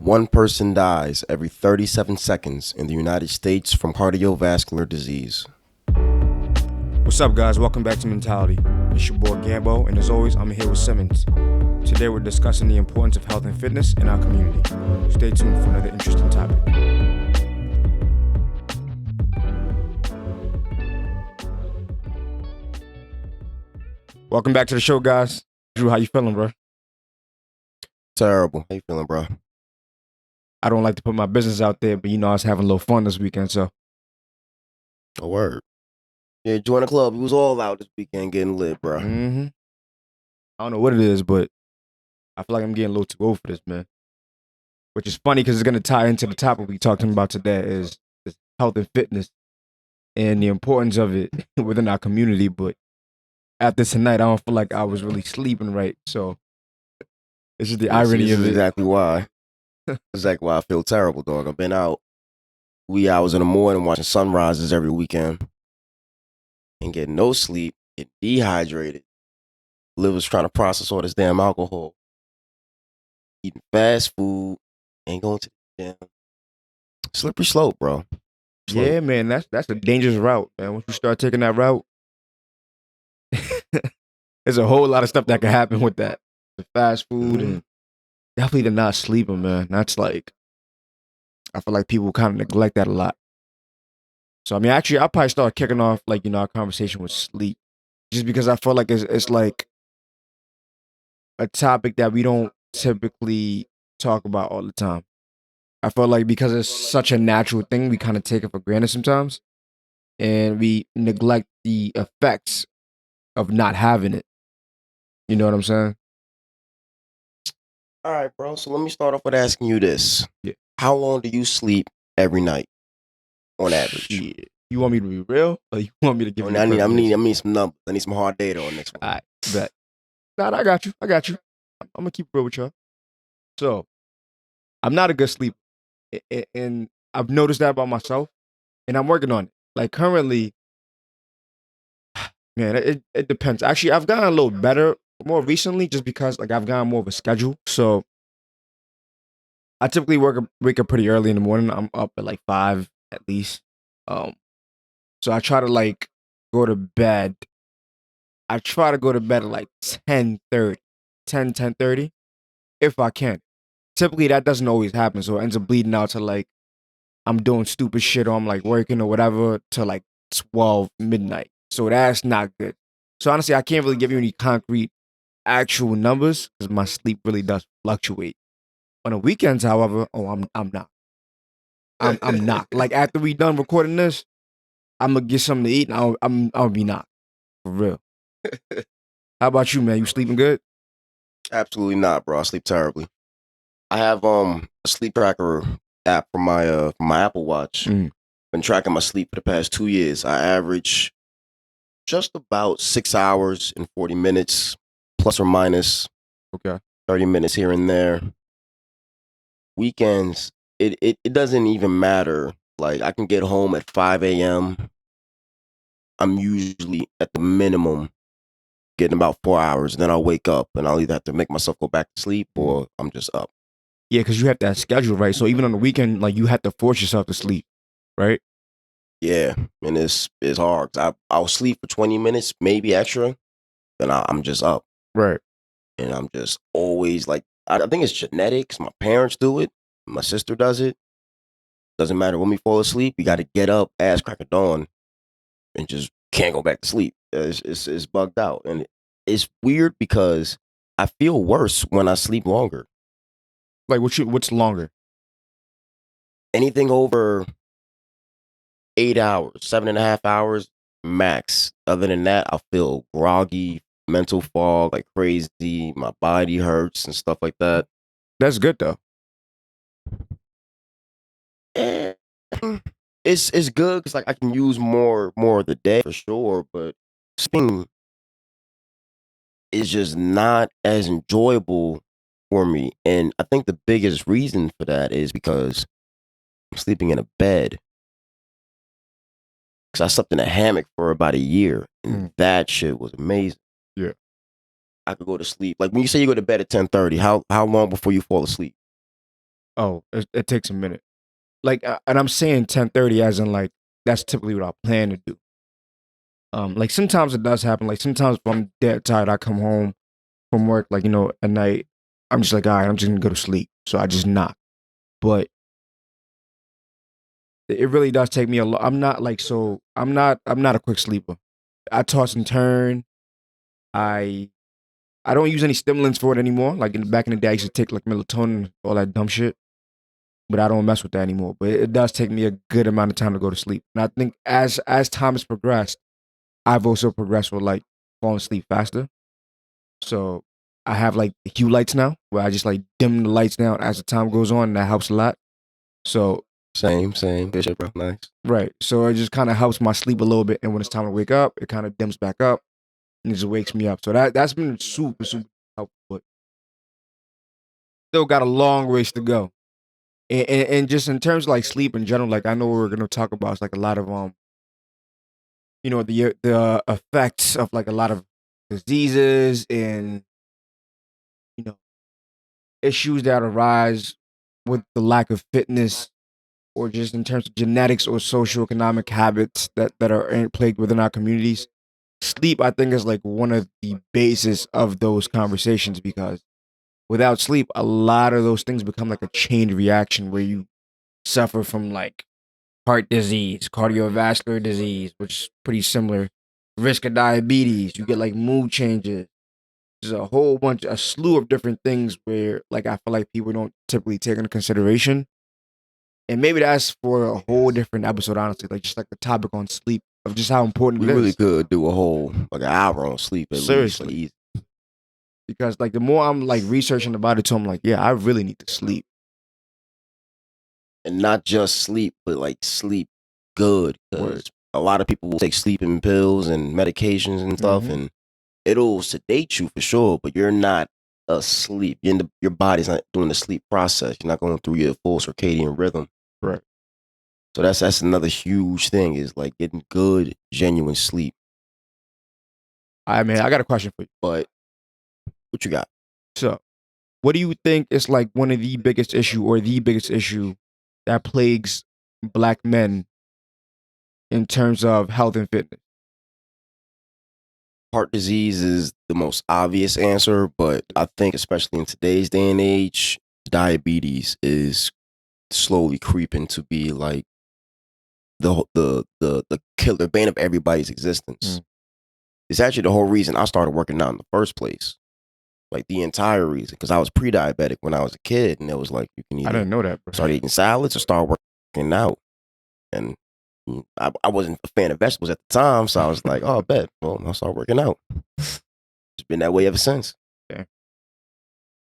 One person dies every 37 seconds in the United States from cardiovascular disease. What's up, guys? Welcome back to Mentality. It's your boy Gambo, and as always, I'm here with Simmons. Today, we're discussing the importance of health and fitness in our community. Stay tuned for another interesting topic. Welcome back to the show, guys. Drew, how you feeling, bro? Terrible. How you feeling, bro? I don't like to put my business out there, but I was having a little fun this weekend, so. A word. Yeah, join the club. We was all out this weekend getting lit, bro. I don't know what it is, but I feel like I'm getting a little too old for this, man. Which is funny because it's going to tie into the topic we talking about today is health and fitness and the importance of it within our community. But after tonight, I don't feel like I was really sleeping right. So it's just the irony this of is it. exactly why. Exactly why I feel terrible, dog. I've been out wee hours in the morning watching sunrises every weekend and getting no sleep, get dehydrated. Liver's trying to process all this damn alcohol. Eating fast food, ain't going to the gym. Slippery slope, bro. Yeah, man, that's a dangerous route, man. Once you start taking that route, there's a whole lot of stuff that can happen with that. The fast food and definitely the not sleeping, man. That's like, I feel like people kind of neglect that a lot. So, I mean, actually, I'll probably start kicking off, like, our conversation with sleep. Just because I feel like it's like a topic that we don't typically talk about all the time. I feel like because it's such a natural thing, we kind of take it for granted sometimes. And we neglect the effects of not having it. You know what I'm saying? All right, bro. So let me start off with asking you this. Yeah. How long do you sleep every night on average? Shit. You want me to be real, or you want me to give you? I need some numbers. I need some hard data on this one. All right, bet. Nah, I got you. I'm gonna keep real with y'all. So, I'm not a good sleeper, and I've noticed that about myself, and I'm working on it. Like currently, man, it depends. Actually, I've gotten a little better more recently, just because like I've gotten more of a schedule. So I typically wake up pretty early in the morning. I'm up at like 5 at least. Um, so I try to like go to bed. I try to go to bed at like 10:30, 10:30, if I can. Typically that doesn't always happen, so it ends up bleeding out to like I'm doing stupid shit or I'm like working or whatever to like 12 midnight. So that's not good. So honestly, I can't really give you any concrete actual numbers because my sleep really does fluctuate. On the weekends, however, I'm not. I'm not. Like after we done recording this, I'm gonna get something to eat and I'll be not. For real. How about you, man? You sleeping good? Absolutely not, bro. I sleep terribly. I have a sleep tracker app for my Apple Watch. Been tracking my sleep for the past 2 years. I average just about 6 hours and 40 minutes, plus or minus. Okay. 30 minutes here and there. Weekends, it doesn't even matter. Like I can get home at 5 a.m. I'm usually at the minimum getting about 4 hours. Then I'll wake up and I'll either have to make myself go back to sleep or I'm just up. Yeah, because you have that schedule, right? So even on the weekend, like you have to force yourself to sleep, right? Yeah, and it's hard. I'll sleep for 20 minutes, maybe extra, then I'm just up. Right. And I'm just always like, I think it's genetics. My parents do it. My sister does it. Doesn't matter when we fall asleep. You got to get up, ass crack of dawn, and just can't go back to sleep. It's bugged out. And it's weird because I feel worse when I sleep longer. Like what's longer? Anything over 8 hours, 7.5 hours max. Other than that, I feel groggy, mental fog, like crazy. My body hurts and stuff like that. That's good though. And it's good because like I can use more of the day for sure, but sleeping is just not as enjoyable for me. And I think the biggest reason for that is because I'm sleeping in a bed. Because I slept in a hammock for about a year, and that shit was amazing. Yeah. I could go to sleep. Like when you say you go to bed at 10:30, how long before you fall asleep? Oh, it takes a minute. Like, and I'm saying 10:30 as in like that's typically what I plan to do. Like sometimes it does happen. Like sometimes if I'm dead tired, I come home from work, like at night. I'm just like, all right, I'm just gonna go to sleep. So I just knock. But it really does take me a lot. I'm not like so. I'm not a quick sleeper. I toss and turn. I I don't use any stimulants for it anymore. Like back in the day, I used to take like melatonin, all that dumb shit. But I don't mess with that anymore. But it does take me a good amount of time to go to sleep. And I think as time has progressed, I've also progressed with like falling asleep faster. So I have like hue lights now, where I just like dim the lights down as the time goes on, and that helps a lot. So Same. Good shit, bro. Nice. right, so it just kind of helps my sleep a little bit, and when it's time to wake up, it kind of dims back up, and it just wakes me up. So that's been super helpful, but still got a long ways to go. And just in terms of like sleep in general, like I know what we're gonna talk about is like a lot of the effects of like a lot of diseases and you know issues that arise with the lack of fitness or just in terms of genetics or socioeconomic habits that are plagued within our communities. Sleep, I think, is like one of the basis of those conversations because without sleep, a lot of those things become like a chain reaction where you suffer from like heart disease, cardiovascular disease, which is pretty similar, risk of diabetes. You get like mood changes. There's a whole bunch, a slew of different things where like I feel like people don't typically take into consideration. And maybe that's for a whole different episode, honestly, like just like the topic on sleep of just how important We it really is. could do a whole like an hour on sleep at least, like Seriously. easy. Because like the more I'm like researching about it, too, I'm like, yeah, I really need to sleep. And not just sleep, but like sleep good. Word. Because a lot of people will take sleeping pills and medications and stuff, Mm-hmm. and it'll sedate you for sure, but you're not asleep. Your body's not doing the sleep process. You're not going through your full circadian rhythm. Right. So that's another huge thing is like getting good, genuine sleep. I mean, I got a question for you. But what you got? So, what do you think is like one of the biggest issue or the biggest issue that plagues black men in terms of health and fitness? Heart disease is the most obvious answer, but I think especially in today's day and age, diabetes is slowly creeping to be like the killer bane of everybody's existence. Mm. It's actually the whole reason I started working out in the first place. Like the entire reason, because I was pre-diabetic when I was a kid, and it was like you can I either didn't know that, bro. start eating salads or start working out. And I wasn't a fan of vegetables at the time, so I was like, oh, I bet. Well, I'll start working out. It's been that way ever since. Yeah.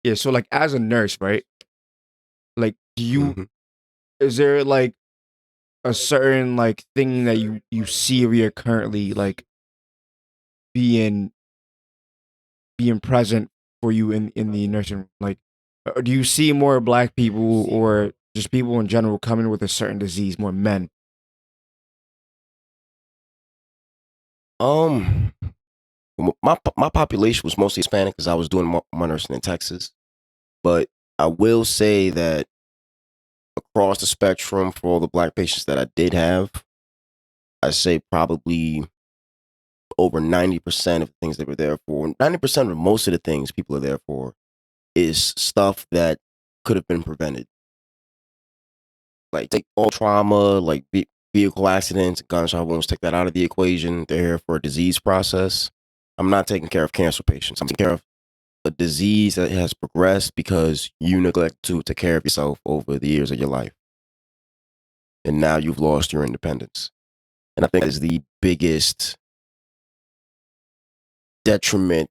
Yeah. So, like, as a nurse, right? Like, Hmm. is there like a certain like thing that you see where you're currently like being being present for you in the nursing room? Like, do you see more black people or just people in general coming with a certain disease, more men? Um, my population was mostly Hispanic because I was doing my nursing in Texas. But I will say that across the spectrum for all the black patients that I did have, I say probably over 90% of the things they were there for, 90% of most of the things people are there for is stuff that could have been prevented. Like take all trauma, like vehicle accidents, gunshot wounds, take that out of the equation. They're here for a disease process. I'm not taking care of cancer patients. I'm taking care of a disease that has progressed because you neglect to take care of yourself over the years of your life. And now you've lost your independence. And I think that is the biggest detriment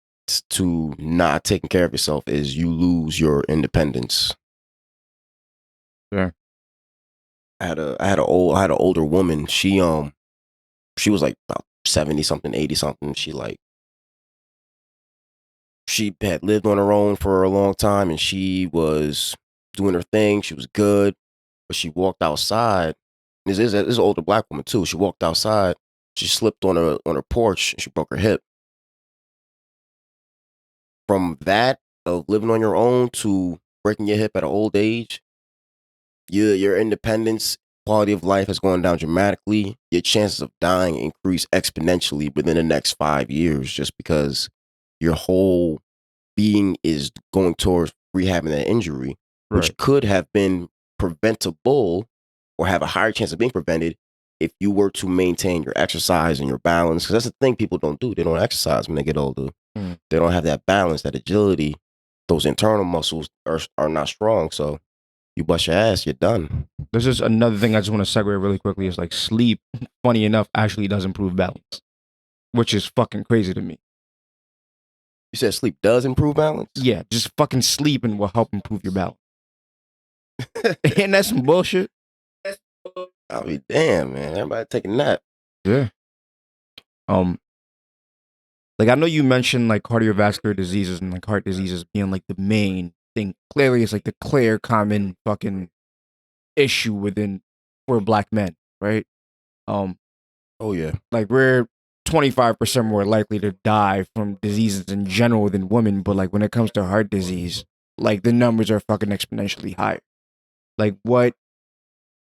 to not taking care of yourself is you lose your independence. Yeah. I had an older woman. She was like about 70 something, 80 something. She had lived on her own for a long time and she was doing her thing. She was good, but she walked outside. This is an older black woman too. She walked outside. She slipped on her porch and she broke her hip. From that of living on your own to breaking your hip at an old age, your independence, quality of life has gone down dramatically. Your chances of dying increase exponentially within the next 5 years, just because your whole being is going towards rehabbing that injury, Right. which could have been preventable or have a higher chance of being prevented if you were to maintain your exercise and your balance. Because that's the thing people don't do. They don't exercise when they get older. Mm. They don't have that balance, that agility. Those internal muscles are not strong. So you bust your ass, you're done. This is another thing I just want to segue really quickly is like sleep, funny enough, actually does improve balance, which is fucking crazy to me. You said sleep does improve balance? Yeah, just fucking sleeping will help improve your balance. And that's some bullshit. I'll be damn, man. Everybody take a nap. Yeah. Um, like I know you mentioned like cardiovascular diseases and like heart diseases being like the main thing. Clearly, it's like the clear common fucking issue within for black men, right? Um, Oh yeah. like we're 25% more likely to die from diseases in general than women, but like when it comes to heart disease, like the numbers are fucking exponentially higher. Like what?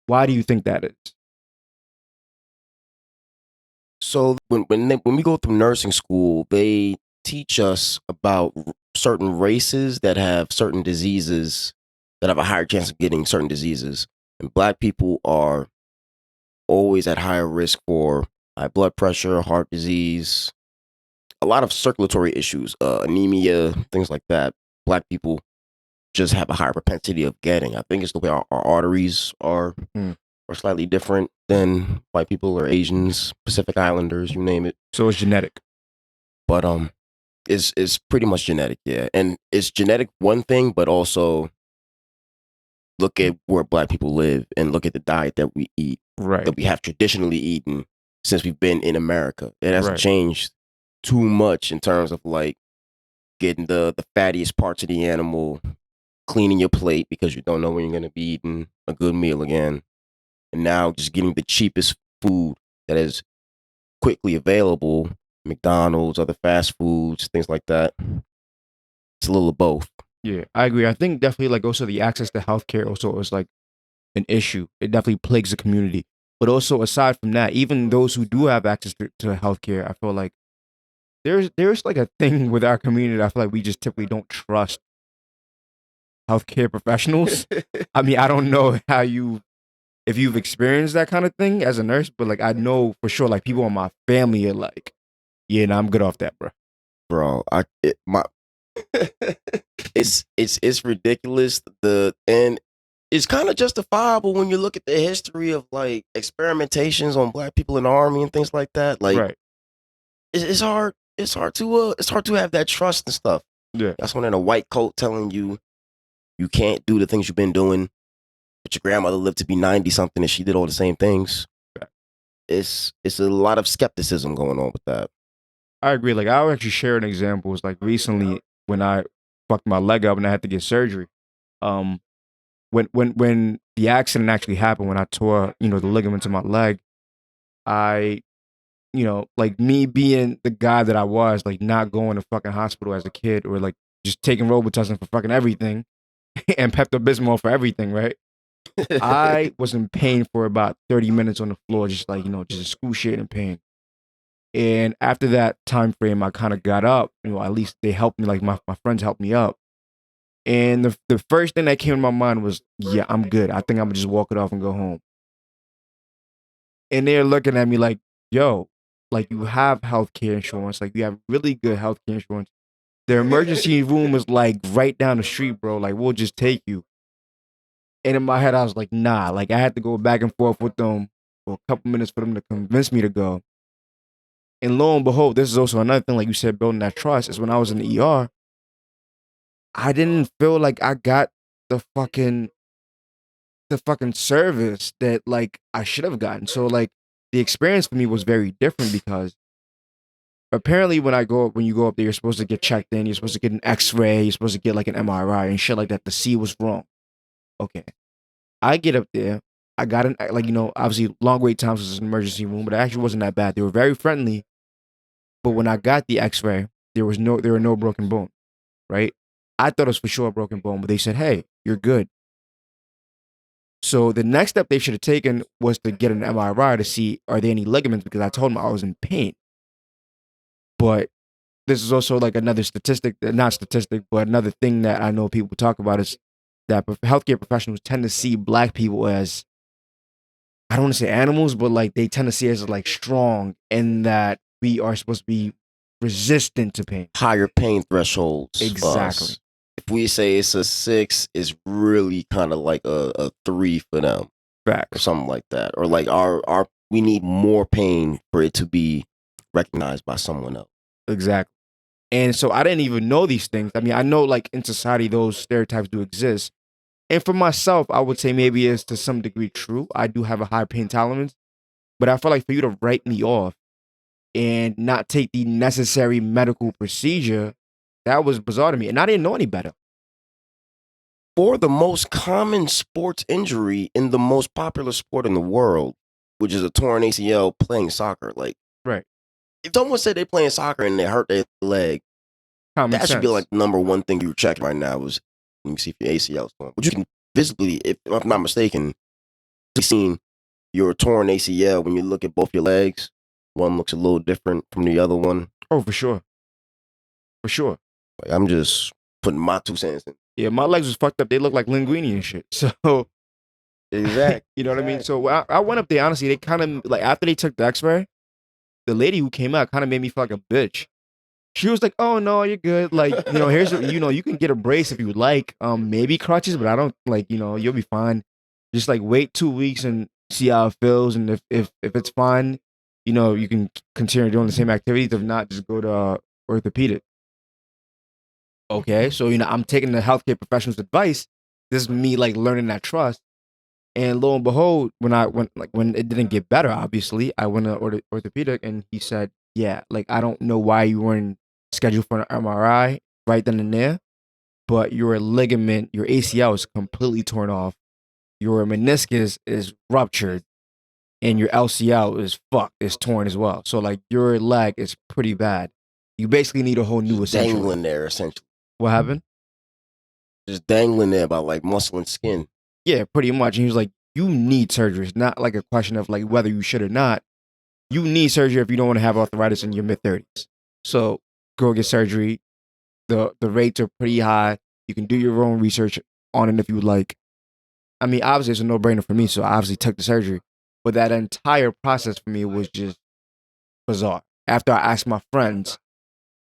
Why do you think that is? So when we go through nursing school, they teach us about certain races that have certain diseases that have a higher chance of getting certain diseases, and black people are always at higher risk for high blood pressure, heart disease, a lot of circulatory issues, anemia, things like that. Black people just have a higher propensity of getting. I think it's the way our arteries Mm. are slightly different than white people or Asians, Pacific Islanders, you name it. So it's genetic. But it's pretty much genetic, yeah. And it's genetic one thing, but also look at where black people live and look at the diet that we eat, Right. that we have traditionally eaten since we've been in America. It hasn't Right. changed too much in terms of like getting the fattiest parts of the animal, cleaning your plate because you don't know when you're gonna be eating a good meal again. And now just getting the cheapest food that is quickly available, McDonald's, other fast foods, things like that. It's a little of both. Yeah, I agree. I think definitely like also the access to healthcare also is like an issue. It definitely plagues the community. But also aside from that, even those who do have access to healthcare, I feel like there's like a thing with our community that I feel like we just typically don't trust healthcare professionals. I mean, I don't know how you if you've experienced that kind of thing as a nurse, but like I know for sure like people in my family are like, yeah, nah, I'm good off that, bro. Bro, my it's ridiculous. And it's kind of justifiable when you look at the history of like experimentations on black people in the army and things like that. Like Right. it's hard. It's hard to have that trust and stuff. Yeah. That's when in a white coat telling you you can't do the things you've been doing. But your grandmother lived to be 90 something and she did all the same things. Right. It's a lot of skepticism going on with that. I agree. Like I'll actually share an example. It's like recently when I fucked my leg up and I had to get surgery. Um, when the accident actually happened, when I tore the ligaments in my leg, I like me being the guy that I was, like not going to fucking hospital as a kid or like just taking Robitussin for fucking everything and Pepto Bismol for everything, right? I was in pain for about 30 minutes on the floor, just like just excruciating pain. And after that time frame, I kind of got up. At least they helped me. Like my friends helped me up. And the first thing that came to my mind was, yeah, I'm good. I think I'm gonna just walk it off and go home. And they're looking at me like, yo, like you have healthcare insurance, like you have really good healthcare insurance. Their emergency room is like right down the street, bro. Like we'll just take you. And in my head, I was like, nah. Like I had to go back and forth with them for a couple minutes for them to convince me to go. And lo and behold, this is also another thing, like you said, building that trust is when I was in the ER, I didn't feel like I got the fucking the fucking service that like I should have gotten. So like the experience for me was very different because apparently when you go up there, you're supposed to get checked in, you're supposed to get an X-ray, you're supposed to get like an MRI and shit like that to see what's wrong. Okay. I get up there. I got an like obviously long wait times was an emergency room, but it actually wasn't that bad. They were very friendly. But when I got the X-ray, there were no broken bone, right? I thought it was for sure a broken bone, but they said, "Hey, you're good." So the next step they should have taken was to get an MRI to see are there any ligaments because I told them I was in pain. But this is also like another statistic, not statistic, but another thing that I know people talk about is that healthcare professionals tend to see black people as, I don't want to say animals, but like they tend to see us as like strong and that we are supposed to be resistant to pain. Higher pain thresholds for Exactly. us. If we say it's a 6, it's really kind of like a 3 for them or Facts. something like that. Or like our we need more pain for it to be recognized by someone else. Exactly. And so I didn't even know these things. I mean, I know like in society those stereotypes do exist. And for myself, I would say maybe it's to some degree true. I do have a high pain tolerance, but I feel like for you to write me off and not take the necessary medical procedure, that was bizarre to me. And I didn't know any better. For the most common sports injury in the most popular sport in the world, which is a torn ACL playing soccer, like Right. if someone said they're playing soccer and they hurt their leg, Common that should be sense. like number one thing you check right now is let me see if your ACL is torn. But you can visibly, if I'm not mistaken, you've seen your torn ACL when you look at both your legs. One looks a little different from the other one. Oh, for sure. For sure. Like, I'm just putting my 2 cents in. Yeah, my legs was fucked up. They look like linguine and shit. So, Exactly. you know what I mean? So I went up there, honestly, they kind of, like, after they took the x-ray, the lady who came out kind of made me feel like a bitch. She was like, "Oh no, you're good. Like, here's you can get a brace if you would like. Maybe crutches, but I don't like, you'll be fine. Just like wait 2 weeks and see how it feels, and if it's fine, you can continue doing the same activities. If not, just go to orthopedic." Okay, so I'm taking the healthcare professional's advice. This is me like learning that trust. And lo and behold, when it didn't get better, obviously, I went to orthopedic, and he said, "Yeah, like I don't know why you weren't scheduled for an MRI right then and there, but your ligament, your ACL is completely torn off, your meniscus is ruptured, and your LCL is fucked, is torn as well. So like your leg is pretty bad. You basically need a whole new Just essentially." dangling there, essentially. What happened? Just dangling there about like muscle and skin. Yeah, pretty much. And he was like, "You need surgery. It's not like a question of like whether you should or not. You need surgery if you don't want to have arthritis in your mid-30s. So go get surgery. The rates are pretty high. You can do your own research on it if you would like." I mean, obviously it's a no-brainer for me, so I obviously took the surgery. But that entire process for me was just bizarre. After I asked my friends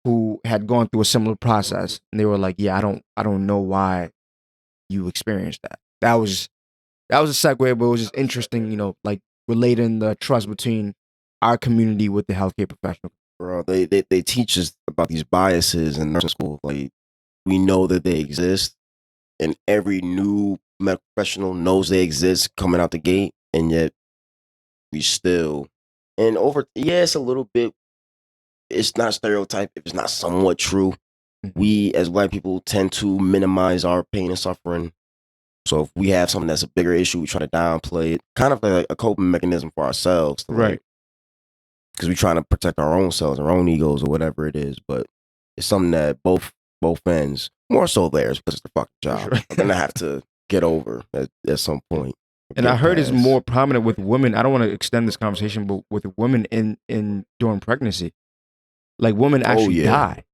who had gone through a similar process, and they were like, "Yeah, I don't know why you experienced that." That was a segue, but it was just interesting, like relating the trust between our community with the healthcare professional. Bro, they teach us about these biases in nursing school. Like we know that they exist, and every new medical professional knows they exist coming out the gate, and yet we still and over. Yeah, it's a little bit. It's not stereotype. If it's not somewhat true, Mhm. we as black people tend to minimize our pain and suffering. So if we have something that's a bigger issue, we try to downplay it, kind of like a coping mechanism for ourselves, to like Right. because we're trying to protect our own selves, our own egos, or whatever it is. But it's something that both ends, more so theirs, because it's their fucking For job, sure. are gonna have to get over at some point. And I Get heard it's past. more prominent with women. I don't want to extend this conversation, but with women in during pregnancy, like women Oh actually yeah, die.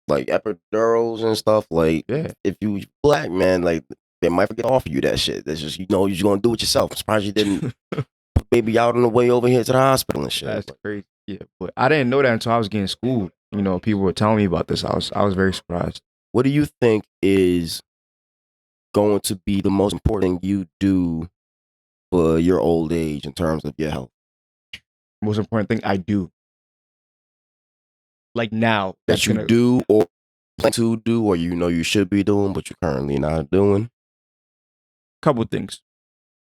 like epidurals and stuff. Like Yeah. if you black man, like they might forget to offer you that shit. That's just you're just gonna do it yourself. I'm surprised you didn't put baby out on the way over here to the hospital and shit. That's Like, crazy. Yeah, but I didn't know that until I was getting schooled. People were telling me about this. I was very surprised. what do you think is going to be the most important thing you do for your old age in terms of your health? Most important thing I do, like now, That that's you gonna do or plan to do or you know you should be doing but you're currently not doing? couple things.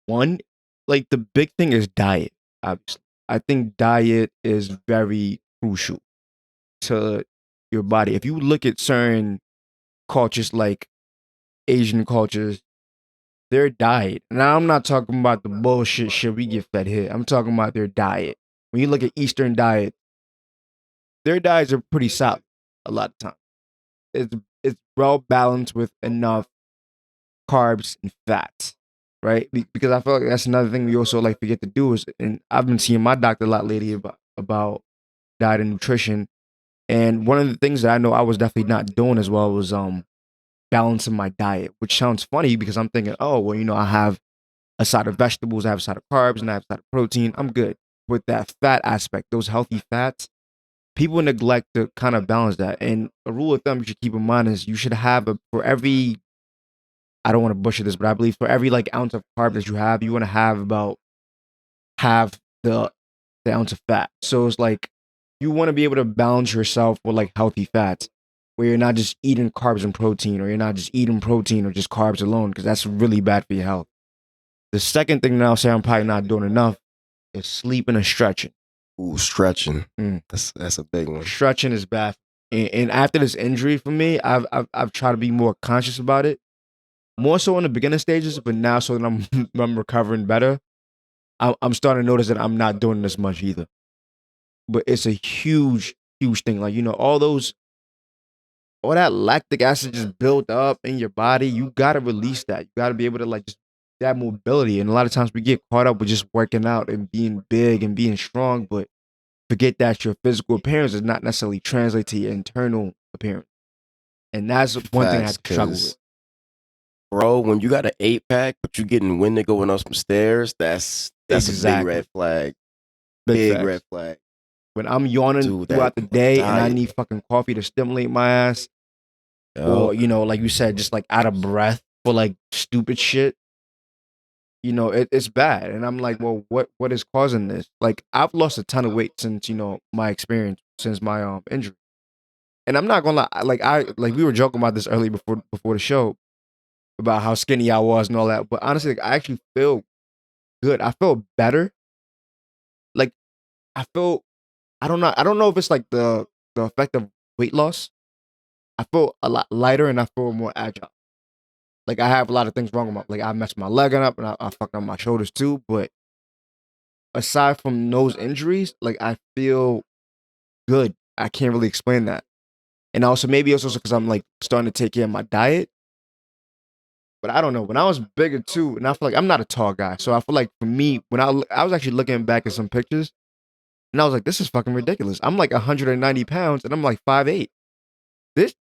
One, like the big thing is diet. Obviously, I think diet is very crucial to your body. If you look at certain cultures, like Asian cultures, their diet. Now, I'm not talking about the bullshit shit we get fed here. I'm talking about their diet. When you look at Eastern diet, their diets are pretty solid a lot of times. It's well balanced with enough carbs and fats. right? Because I feel like that's another thing we also like forget to do is, and I've been seeing my doctor a lot lately about diet and nutrition. And one of the things that I know I was definitely not doing as well was balancing my diet, which sounds funny because I'm thinking, oh well, I have a side of vegetables, I have a side of carbs, and I have a side of protein. I'm good. With that fat aspect, those healthy fats, people neglect to kind of balance that. And a rule of thumb you should keep in mind is you should have for every, I don't want to butcher this, but I believe for every like ounce of carb that you have, you want to have about half the ounce of fat. So it's like you want to be able to balance yourself with like healthy fats, where you're not just eating carbs and protein, or you're not just eating protein or just carbs alone, because that's really bad for your health. The second thing that I'll say I'm probably not doing enough is sleeping and stretching. Ooh, stretching. Mm. That's a big one. Stretching is bad. And after this injury for me, I've tried to be more conscious about it. More so in the beginning stages, but now so that I'm I'm recovering better, I'm starting to notice that I'm not doing this much either. But it's a huge, huge thing. Like, all that lactic acid just built up in your body. You gotta release that. You gotta be able to like just that mobility. And a lot of times we get caught up with just working out and being big and being strong, but forget that your physical appearance does not necessarily translate to your internal appearance. And that's one thing I Facts, have to struggle with. bro, when you got an 8-pack, but you getting winded going up some stairs, that's a big Exactly. red flag. Big Big facts. red flag. When I'm yawning Dude, that throughout the day and I diet. need fucking coffee to stimulate my ass, or Yo, like you said, just like out of breath for like stupid shit, it's bad. And I'm like, well, what is causing this? Like I've lost a ton of weight since my experience, since my injury. And I'm not gonna lie, like we were joking about this earlier before the show about how skinny I was and all that. But honestly, like, I actually feel good. I feel better. Like I feel I don't know if it's like the effect of weight loss. I feel a lot lighter and I feel more agile. Like I have a lot of things wrong with like I messed my leg up and I fucked up my shoulders too. But aside from those injuries, like I feel good. I can't really explain that. And also maybe it's also because I'm like starting to take care of my diet. But I don't know. When I was bigger too, and I feel like I'm not a tall guy, so I feel like for me, when I was actually looking back at some pictures, and I was like, this is fucking ridiculous. I'm like 190 pounds, and I'm like 5'8".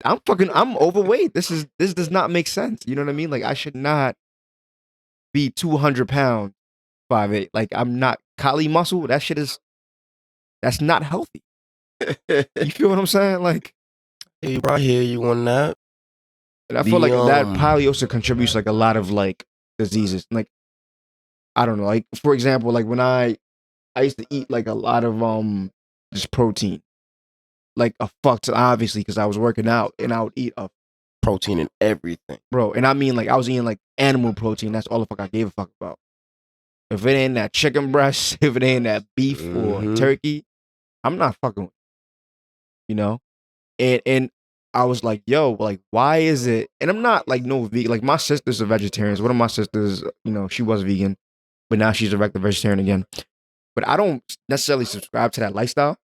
I'm overweight. This does not make sense. You know what I mean? Like I should not be 200 pounds, 5'8". Like I'm not Kali muscle. That's not healthy. You feel what I'm saying? Like, hey, bro, I hear you on that. and I feel The like that probably also contributes like a lot of like diseases. Like I don't know. Like for example, like when I used to eat like a lot of just protein, like a fuck ton, obviously because I was working out, and I would eat a protein in everything. bro, and I mean like I was eating like animal protein. That's all the fuck I gave a fuck about. If it ain't that chicken breast, if it ain't that beef or Mm-hmm. turkey, I'm not fucking with it, you know. And I was like, yo, like why is it? And I'm not like no vegan. Like my sister's a vegetarian. One of my sisters, she was vegan, but now she's a regular vegetarian again. But I don't necessarily subscribe to that lifestyle.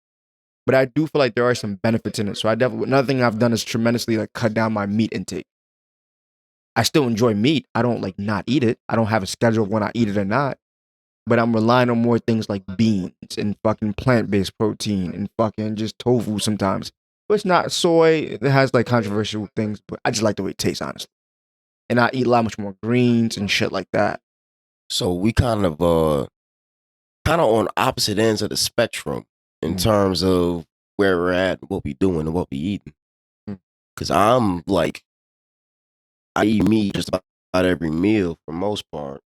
But I do feel like there are some benefits in it. So I definitely another thing I've done is tremendously like cut down my meat intake. I still enjoy meat. I don't like not eat it. I don't have a schedule of when I eat it or not. But I'm relying on more things like beans and fucking plant-based protein and fucking just tofu sometimes. But it's not soy. It has like controversial things, but I just like the way it tastes, honestly. And I eat a lot much more greens and shit like that. So we kind of on opposite ends of the spectrum in Mm. terms of where we're at, what we doing, and what we eating. Mm. Cause I'm like, I eat meat just about every meal for most part,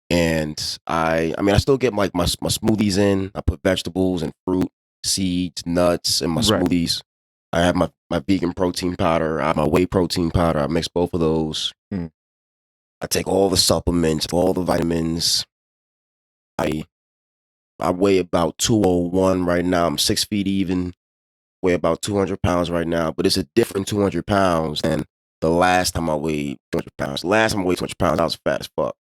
and I mean, I still get like my smoothies in. I put vegetables and fruit, seeds, nuts in my Right. smoothies. I have my vegan protein powder. I have my whey protein powder. I mix both of those. Mm. I take all the supplements, all the vitamins. I I weigh about 201 right now. I'm 6 feet even. Weigh about 200 pounds right now, but it's a different 200 pounds than the last time I weighed 200 pounds. Last time I weighed 200 pounds, I was fat as fuck.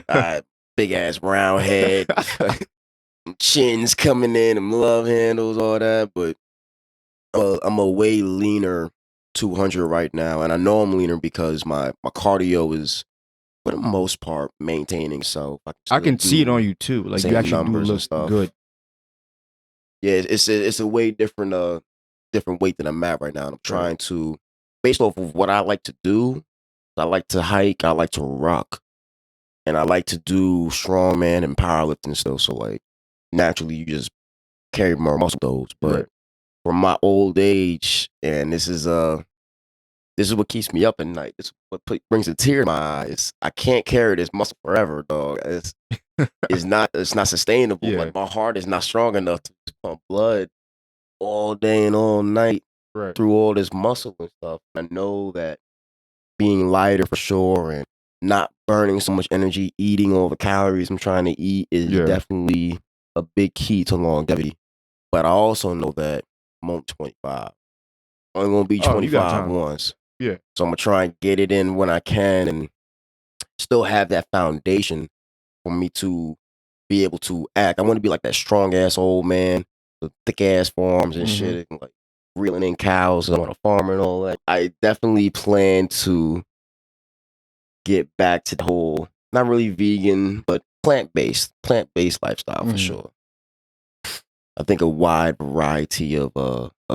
I had big ass round head, chins coming in, and love handles, all that. But I'm a way leaner 200 right now, and I know I'm leaner because my cardio is for the most part, maintaining so I can I still can see it do on you too. the Like you same actually do numbers and look stuff. good. Yeah, it's a way different different weight than I'm at right now. And I'm Right. trying to, based off of what I like to do. I like to hike. I like to rock, and I like to do strongman and powerlifting still. So like naturally, you just carry more muscle those. But Right. from my old age, and this is what keeps me up at night. This is what brings a tear in my eyes. I can't carry this muscle forever, dog. It's not sustainable. Yeah. Like my heart is not strong enough to pump blood all day and all night Right. through all this muscle and stuff. I know that being lighter for sure and not burning so much energy, eating all the calories I'm trying to eat is Yeah. definitely a big key to longevity. But I also know that I'm only 25. I'm only gonna be Oh, you got 25 time. once. Yeah. So I'm gonna try and get it in when I can and still have that foundation for me to be able to act. I want to be like that strong ass old man with thick ass forearms and Mm-hmm. shit, and like reeling in cows on a farm and all that. I definitely plan to get back to the whole not really vegan, but plant based lifestyle for Mm-hmm. sure. I think a wide variety of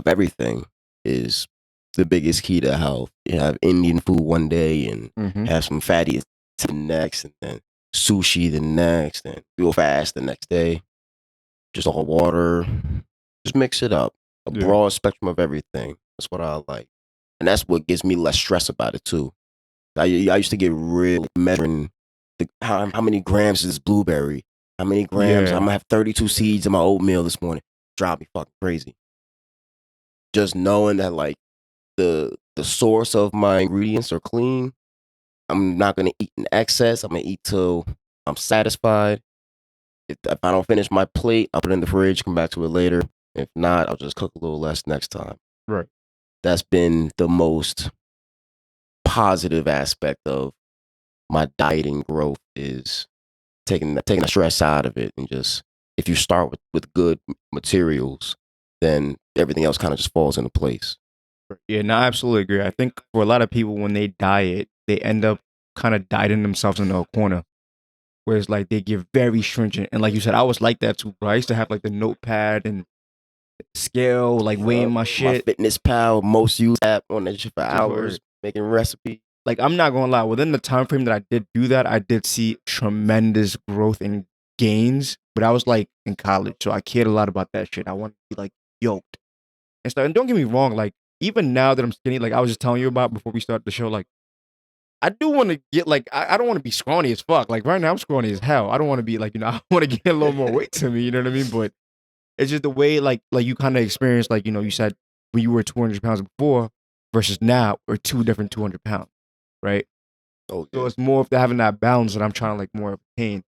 everything is the biggest key to health. You have Indian food one day and Mm-hmm. have some fatty to the next, and then sushi the next, and go fast the next day. Just all water. Just mix it up. A Yeah. broad spectrum of everything. That's what I like, and that's what gives me less stress about it too. I used to get real measuring how many grams is this blueberry? How many grams? I'm Yeah. gonna have 32 seeds in my oatmeal this morning. Drive me fucking crazy. Just knowing that like the source of my ingredients are clean. I'm not gonna eat in excess. I'm gonna eat till I'm satisfied. If I don't finish my plate, I'll put it in the fridge, come back to it later. If not, I'll just cook a little less next time. Right. That's been the most positive aspect of my dieting growth is taking the stress out of it and just if you start with good materials, then everything else kind of just falls into place. Yeah, no, I absolutely agree. I think for a lot of people, when they diet, they end up kind of dieting themselves into a corner. Whereas, like, they get very stringent. And like you said, I was like that too, bro. I used to have like the notepad and scale, like weighing Yup. my My shit. Fitness Pal, most used app on that shit for Just hours, word. making recipes. Like, I'm not gonna lie, within the time frame that I did do that, I did see tremendous growth and gains. But I was like in college, so I cared a lot about that shit. I wanted to be like yoked and stuff. And don't get me wrong, like even now that I'm skinny, like I was just telling you about before we started the show, like I do want to get like I don't want to be scrawny as fuck. Like right now I'm scrawny as hell. I don't want to be like, I want to get a little more weight to me, you know what I mean? But it's just the way like you kind of experience like, you said when you were 200 pounds before versus now we're two different 200 pounds, right? Oh So yeah. it's more of having that balance that I'm trying to like more obtain.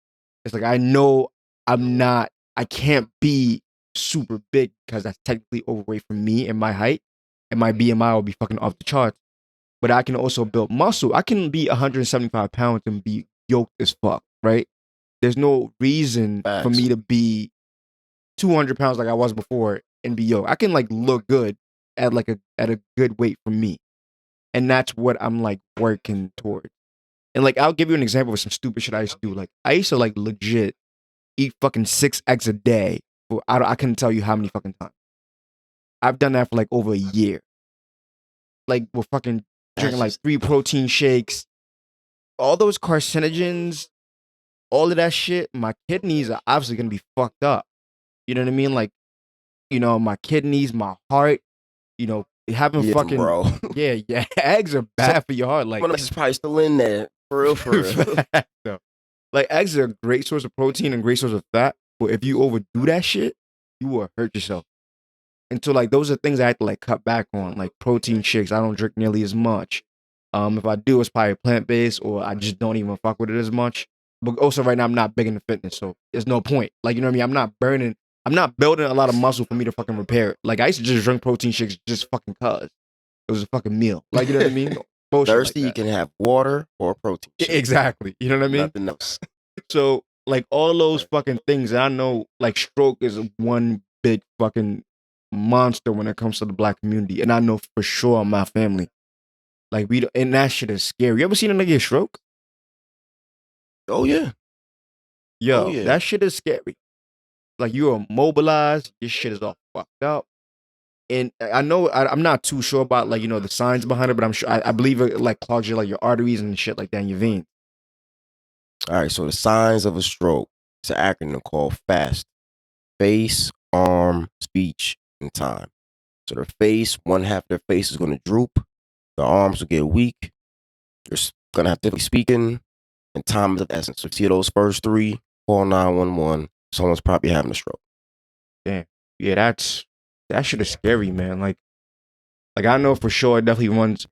It's like I know I can't be super big because that's technically overweight for me and my height. And my BMI will be fucking off the charts. But I can also build muscle. I can be 175 pounds and be yoked as fuck, right? There's no reason for Facts. me to be 200 pounds like I was before and be yoked. I can like look good at a good weight for me. And that's what I'm like working towards. And like I'll give you an example of some stupid shit I used to do. Like I used to like legit eat fucking 6 eggs a day. For I couldn't tell you how many fucking times. I've done that for like over a year. Like we're fucking drinking That's like just 3 protein shakes. All those carcinogens, all of that shit, my kidneys are obviously gonna be fucked up. You know what I mean? Like, my kidneys, my heart, having yeah, fucking bro. yeah, eggs are Some bad for your heart. Like of this is probably still in there. For real, for real. fact, though. Like eggs are a great source of protein and great source of fat, but if you overdo that shit, you will hurt yourself. And so like those are things I have to like cut back on. Like protein shakes, I don't drink nearly as much. If I do, it's probably plant based, or I just don't even fuck with it as much. But also right now I'm not big into fitness, so there's no point. Like you know what I mean? I'm not building a lot of muscle for me to fucking repair it. Like I used to just drink protein shakes just fucking cause it was a fucking meal. Like you know what I mean? Bullshit like Thirsty, you that. can have water or a protein shake. Exactly. You know what I mean? Nothing else. So like all those fucking things, and I know like stroke is one big fucking monster when it comes to the black community, and I know for sure my family. Like and that shit is scary. You ever seen a nigga get stroke? Oh yeah. Oh Yo, yeah. that shit is scary. Like you're immobilized, your shit is all fucked up. And I know I'm not too sure about like the signs behind it, but I'm sure I believe it like clogs your arteries and shit like that in your veins. All right. So the signs of a stroke. It's an acronym called FAST: face, arm, speech, and time. So their face, one half of their face is going to droop. The arms will get weak. You're going to have difficulty speaking, and time is of essence. So if you see those first three, call 911. Someone's probably having a stroke. Damn. Yeah, that shit is scary, man. Like I know for sure it definitely runs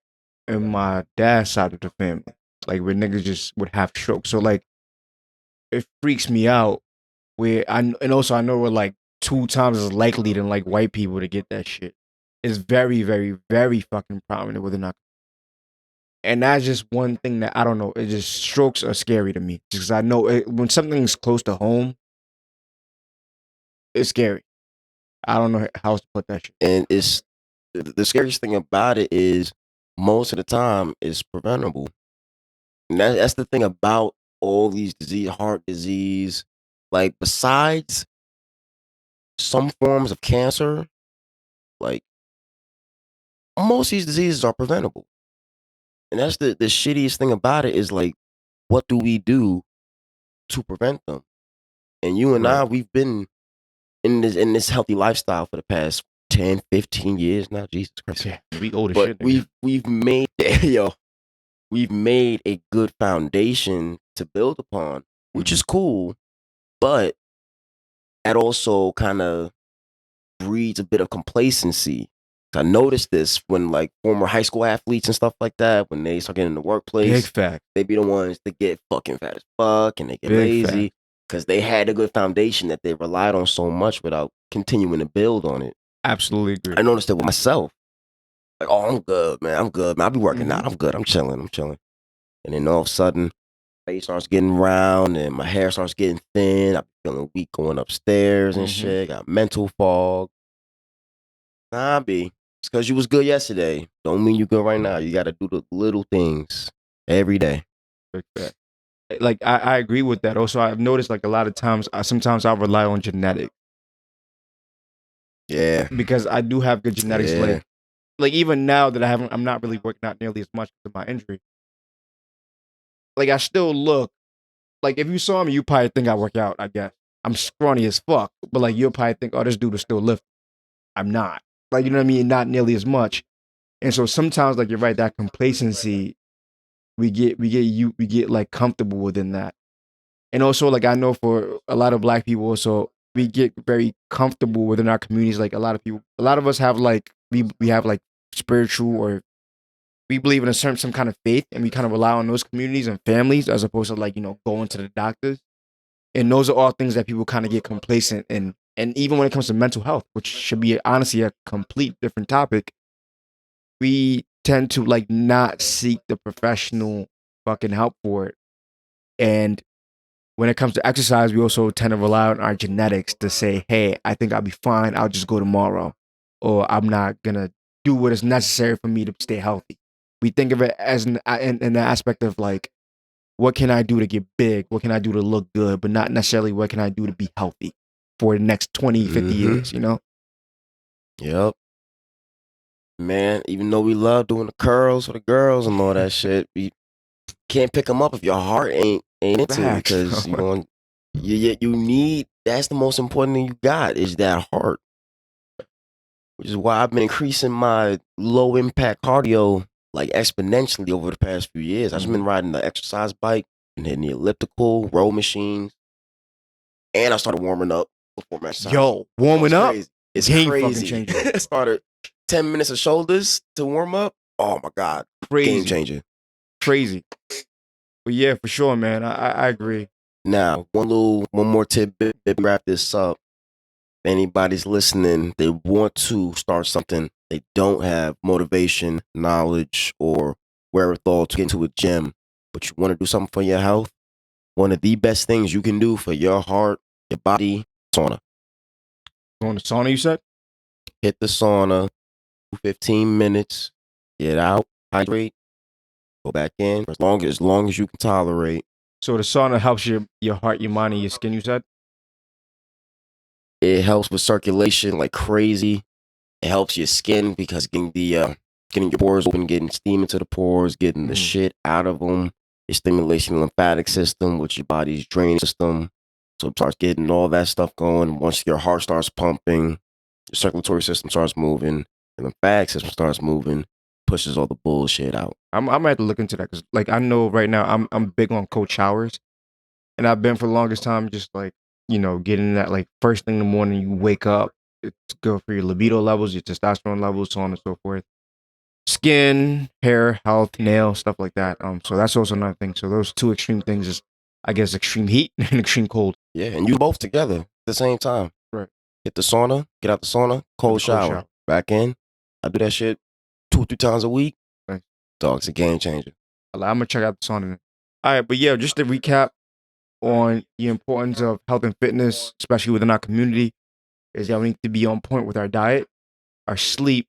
in my dad's side of the family. Like where niggas just would have strokes. So like it freaks me out where and also I know we're like two times as likely than like white people to get that shit. It's very, very, very fucking prominent within our. And that's just one thing that I don't know. It just strokes are scary to me because I know when something's close to home, it's scary. I don't know how else to put that shit. And it's the scariest thing about it is most of the time it's preventable. And that's the thing about all these disease, heart disease. Like besides some forms of cancer, like most of these diseases are preventable. And that's the shittiest thing about it is like, what do we do to prevent them? And you and Right. I, we've been in this healthy lifestyle for the past 10, 15 years now. Jesus Christ. Yeah, we old as But shit, nigga. we've made yo, we've made a good foundation to build upon, which Mhm. is cool, but that also kind of breeds a bit of complacency. I noticed this when like former high school athletes and stuff like that, when they start getting in the Big workplace, fact. they be the ones that get fucking fat as fuck and they get Big fact. lazy because they had a good foundation that they relied on so much without continuing to build on it. Absolutely agree. I noticed it with myself. Like, oh, I'm good, man. I'm good, man. I'll be working Mhm. out. I'm good. I'm chilling. I'm chilling. And then all of a sudden, face starts getting round and my hair starts getting thin. I'm feeling weak going upstairs and Mhm. shit. Got mental fog. Nah, B. It's because you was good yesterday. Don't mean you good right now. You got to do the little things every day. Big fact. Like I agree with that. Also, I've noticed like a lot of times, sometimes I rely on genetics Yeah. because I do have good genetics. Yeah. Like even now that I'm not really working out nearly as much because of my injury. Like I still look like if you saw me, you probably think I work out. I guess I'm scrawny as fuck, but like you'll probably think, oh, this dude is still lifting. I'm not. Like you know what I mean? Not nearly as much. And so sometimes, like you're right, that complacency we get like comfortable within that. And also, like I know for a lot of black people, also we get very comfortable within our communities. Like a lot of us have like we have like spiritual or we believe in a certain some kind of faith, and we kind of rely on those communities and families as opposed to like going to the doctors. And those are all things that people kind of get complacent in. And even when it comes to mental health, which should be honestly a complete different topic, we tend to like not seek the professional fucking help for it. And when it comes to exercise, we also tend to rely on our genetics to say, hey, I think I'll be fine. I'll just go tomorrow. Or I'm not going to do what is necessary for me to stay healthy. We think of it as in the aspect of like, what can I do to get big? What can I do to look good? But not necessarily what can I do to be healthy for the next 20, 50 Mm-hmm. years, you know? Yep. Man, even though we love doing the curls for the girls and all that shit, we can't pick them up if your heart ain't into it Facts. because you need that's the most important thing you got is that heart, which is why I've been increasing my low impact cardio like exponentially over the past few years. I've just been riding the exercise bike and hitting the elliptical, row machines, and I started warming up before my exercise. Yo, Oh, warming it's up, crazy. It's game fucking crazy. changer. I started 10 minutes of shoulders to warm up. Oh my God. Game Crazy. changer. Crazy. But yeah, for sure, man. I agree. Now, one more tidbit to wrap this up. If anybody's listening, they want to start something, they don't have motivation, knowledge, or wherewithal to get into a gym, but you want to do something for your health, one of the best things you can do for your heart, your body, sauna. Going to sauna, you said? Hit the sauna, 15 minutes, get out, hydrate, go back in as long as you can tolerate. So the sauna helps your heart, your mind, and your skin. You said. It helps with circulation like crazy. It helps your skin because getting your pores open, getting steam into the pores, getting the shit out of them. It stimulates your lymphatic system, which your body's drainage system. So it starts getting all that stuff going. Once your heart starts pumping, your circulatory system starts moving, your lymphatic system starts moving, pushes all the bullshit out. I'm gonna have to look into that because like I know right now I'm big on cold showers, and I've been for the longest time just like getting that like first thing in the morning you wake up. It's good for your libido levels, your testosterone levels, so on and so forth. Skin, hair, health, nails, stuff like that. So that's also another thing. So those two extreme things is, I guess, extreme heat and extreme cold. Yeah, and you both together at the same time. Right. Hit the sauna, get out the sauna, cold shower, back in. I do that shit 2-3 times a week. Right. Dog, it's a game changer. I'm gonna check out the sauna. All right, but yeah, just to recap on the importance of health and fitness, especially within our community, is that we need to be on point with our diet, our sleep,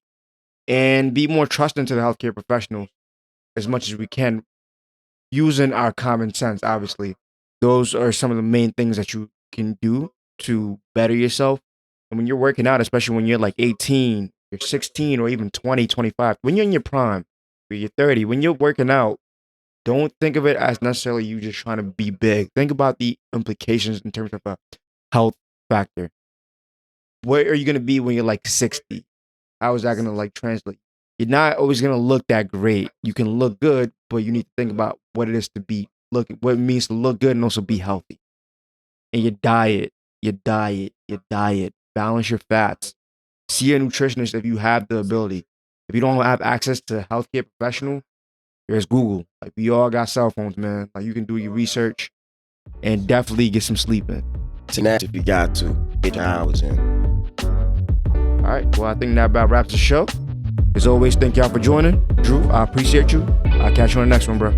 and be more trusting to the healthcare professionals as much as we can, using our common sense. Obviously, those are some of the main things that you can do to better yourself. And when you're working out, especially when you're like 18, you're 16, or even 20, 25, when you're in your prime, when you're 30, when you're working out, don't think of it as necessarily you just trying to be big. Think about the implications in terms of a health factor. Where are you going to be when you're like 60? How is that going to like translate? You're not always going to look that great. You can look good, but you need to think about what it is to be looking, what it means to look good and also be healthy. And your diet. Balance your fats. See a nutritionist if you have the ability. If you don't have access to a healthcare professional, there's Google. Like, we all got cell phones, man. Like, you can do your research and definitely get some sleep in. Tonight, if you got to, get your hours in. All right. Well, I think that about wraps the show. As always, thank y'all for joining. Drew, I appreciate you. I'll catch you on the next one, bro.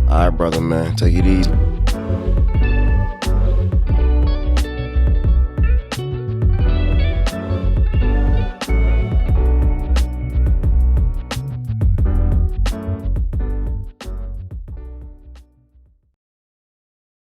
All right, brother, man. Take it easy.